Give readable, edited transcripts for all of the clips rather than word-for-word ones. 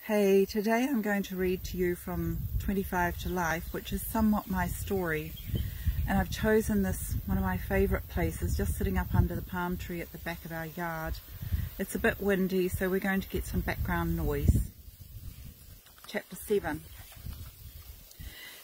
Hey, today I'm going to read to you from 25 to Life, which is somewhat my story. And I've chosen this, one of my favourite places, just sitting up under the palm tree at the back of our yard. It's a bit windy, so we're going to get some background noise. Chapter 7.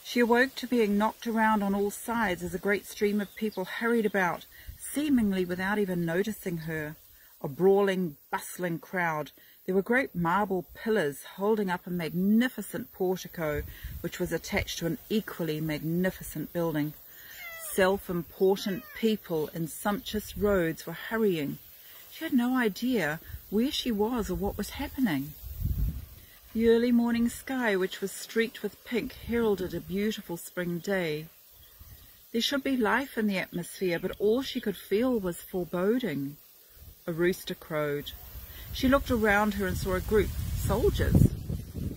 She awoke to being knocked around on all sides as a great stream of people hurried about, seemingly without even noticing her. A brawling, bustling crowd. There were great marble pillars holding up a magnificent portico, which was attached to an equally magnificent building. Self-important people in sumptuous robes were hurrying. She had no idea where she was or what was happening. The early morning sky, which was streaked with pink, heralded a beautiful spring day. There should be life in the atmosphere, but all she could feel was foreboding. A rooster crowed. She looked around her and saw a group, soldiers,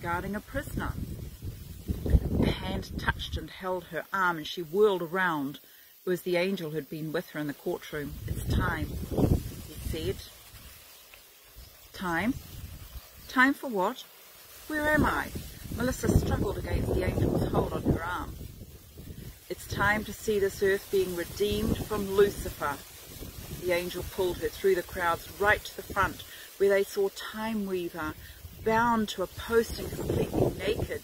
guarding a prisoner. A hand touched and held her arm, and she whirled around. It was the angel who had been with her in the courtroom. "It's time," he said. "Time? Time for what? Where am I?" Melissa struggled against the angel's hold on her arm. "It's time to see this earth being redeemed from Lucifer." The angel pulled her through the crowds right to the front, where they saw Time Weaver bound to a post and completely naked.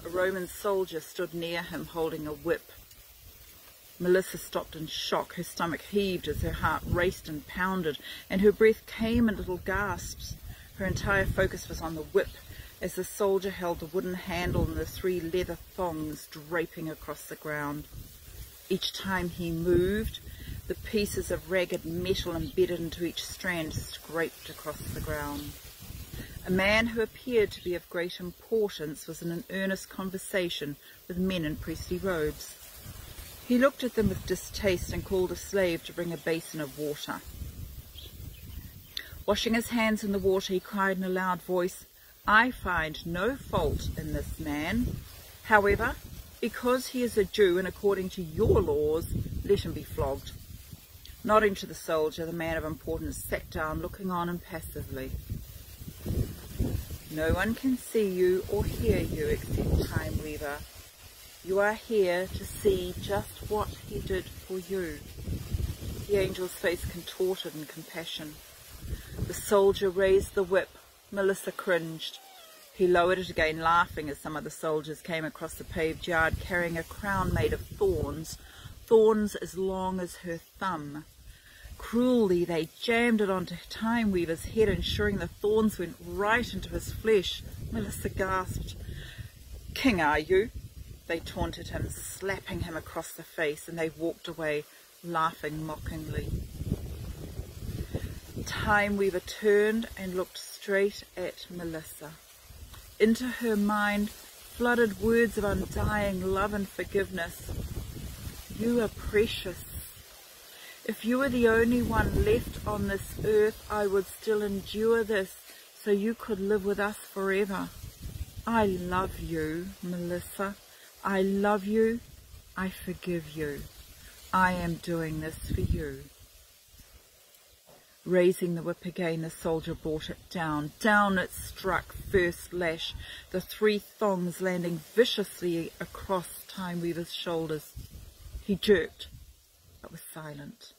A Roman soldier stood near him holding a whip. Melissa stopped in shock. Her stomach heaved as her heart raced and pounded, and her breath came in little gasps. Her entire focus was on the whip, as the soldier held the wooden handle and the 3 leather thongs draping across the ground. Each time he moved, the pieces of ragged metal embedded into each strand scraped across the ground. A man who appeared to be of great importance was in an earnest conversation with men in priestly robes. He looked at them with distaste and called a slave to bring a basin of water. Washing his hands in the water, he cried in a loud voice, "I find no fault in this man. However, because he is a Jew and according to your laws, let him be flogged." Nodding to the soldier, the man of importance sat down, looking on impassively. "No one can see you or hear you except Time Weaver. You are here to see just what he did for you." The angel's face contorted in compassion. The soldier raised the whip. Melissa cringed. He lowered it again, laughing as some of the soldiers came across the paved yard carrying a crown made of thorns, thorns as long as her thumb. Cruelly they jammed it onto Time Weaver's head, ensuring the thorns went right into his flesh. Melissa gasped. "King, are you?" They taunted him, slapping him across the face, and they walked away, laughing mockingly. Time Weaver turned and looked straight at Melissa. Into her mind flooded words of undying love and forgiveness. "You are precious. If you were the only one left on this earth, I would still endure this, so you could live with us forever. I love you, Melissa. I love you. I forgive you. I am doing this for you." Raising the whip again, the soldier brought it down. Down it struck, first lash, the 3 thongs landing viciously across Time Weaver's shoulders. He jerked, but was silent.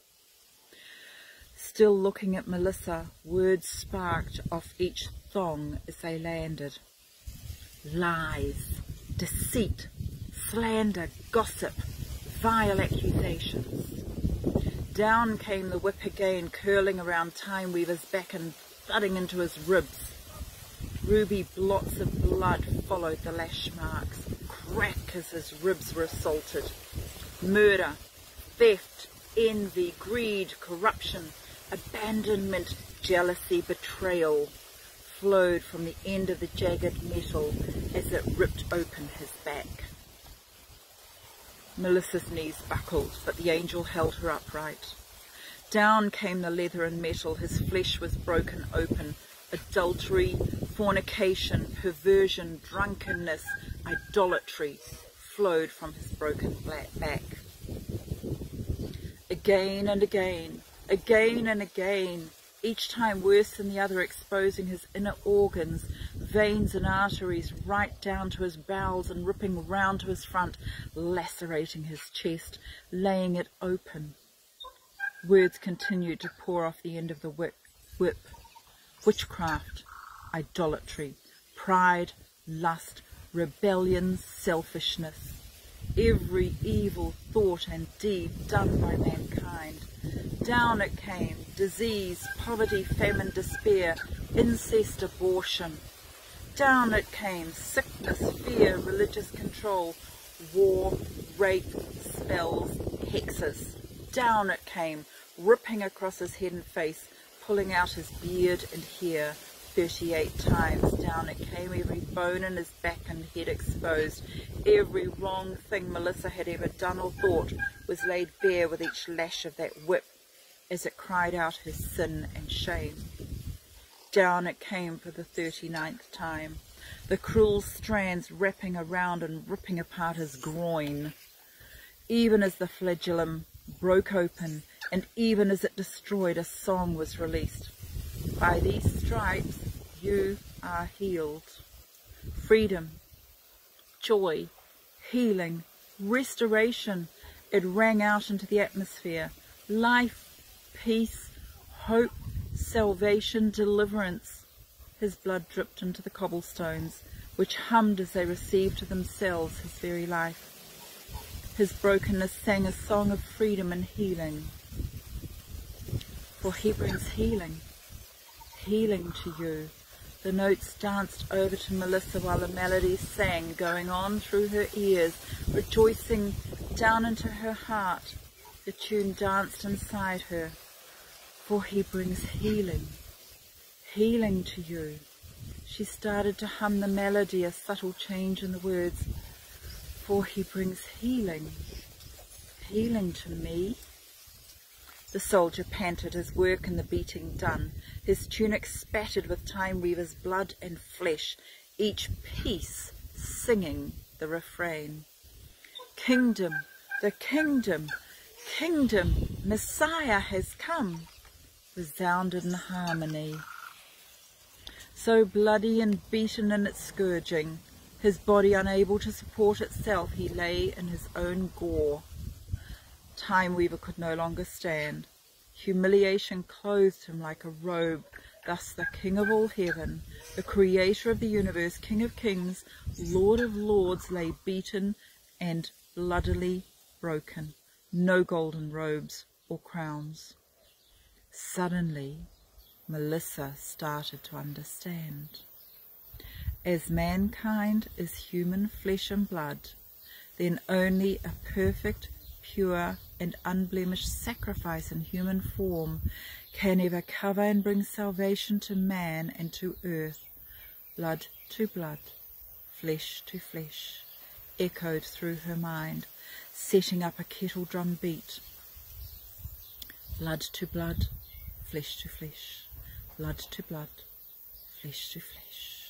Still looking at Melissa, words sparked off each thong as they landed. Lies, deceit, slander, gossip, vile accusations. Down came the whip again, curling around Time Weaver's back and thudding into his ribs. Ruby blots of blood followed the lash marks. Crack as his ribs were assaulted. Murder, theft, envy, greed, corruption, abandonment, jealousy, betrayal flowed from the end of the jagged metal as it ripped open his back. Melissa's knees buckled, but the angel held her upright. Down came the leather and metal. His flesh was broken open. Adultery, fornication, perversion, drunkenness, idolatry flowed from his broken back. Again and again, again and again, each time worse than the other, exposing his inner organs, veins and arteries right down to his bowels and ripping round to his front, lacerating his chest, laying it open. Words continued to pour off the end of the whip. Witchcraft, idolatry, pride, lust, rebellion, selfishness. Every evil thought and deed done by mankind. Down it came, disease, poverty, famine, despair, incest, abortion. Down it came, sickness, fear, religious control, war, rape, spells, hexes. Down it came, ripping across his head and face, pulling out his beard and hair 38 times. Down it came, every bone in his back and head exposed. Every wrong thing Melissa had ever done or thought was laid bare with each lash of that whip as it cried out her sin and shame. Down it came for the 39th time, the cruel strands wrapping around and ripping apart his groin. Even as the flagellum broke open, and even as it destroyed, a song was released. By these stripes you are healed. Freedom, joy, healing, restoration. It rang out into the atmosphere. Life, peace, hope, salvation, deliverance. His blood dripped into the cobblestones, which hummed as they received to themselves his very life. His brokenness sang a song of freedom and healing. For he brings healing, healing to you. The notes danced over to Melissa while the melody sang, going on through her ears, rejoicing down into her heart. The tune danced inside her. For he brings healing, healing to you. She started to hum the melody, a subtle change in the words. For he brings healing, healing to me. The soldier panted, his work and the beating done, his tunic spattered with Time Weaver's blood and flesh, each piece singing the refrain. Kingdom, the kingdom, kingdom, Messiah has come, resounded in harmony. So bloody and beaten in its scourging, his body unable to support itself, he lay in his own gore. Time Weaver could no longer stand. Humiliation clothed him like a robe. Thus the King of all heaven, the creator of the universe, King of kings, Lord of lords, lay beaten and bloodily broken. No golden robes or crowns. Suddenly, Melissa started to understand. As mankind is human flesh and blood, then only a perfect, pure and unblemished sacrifice in human form can ever cover and bring salvation to man and to earth. Blood to blood, flesh to flesh, echoed through her mind, setting up a kettle drum beat. Blood to blood, flesh to flesh, blood to blood, flesh to flesh.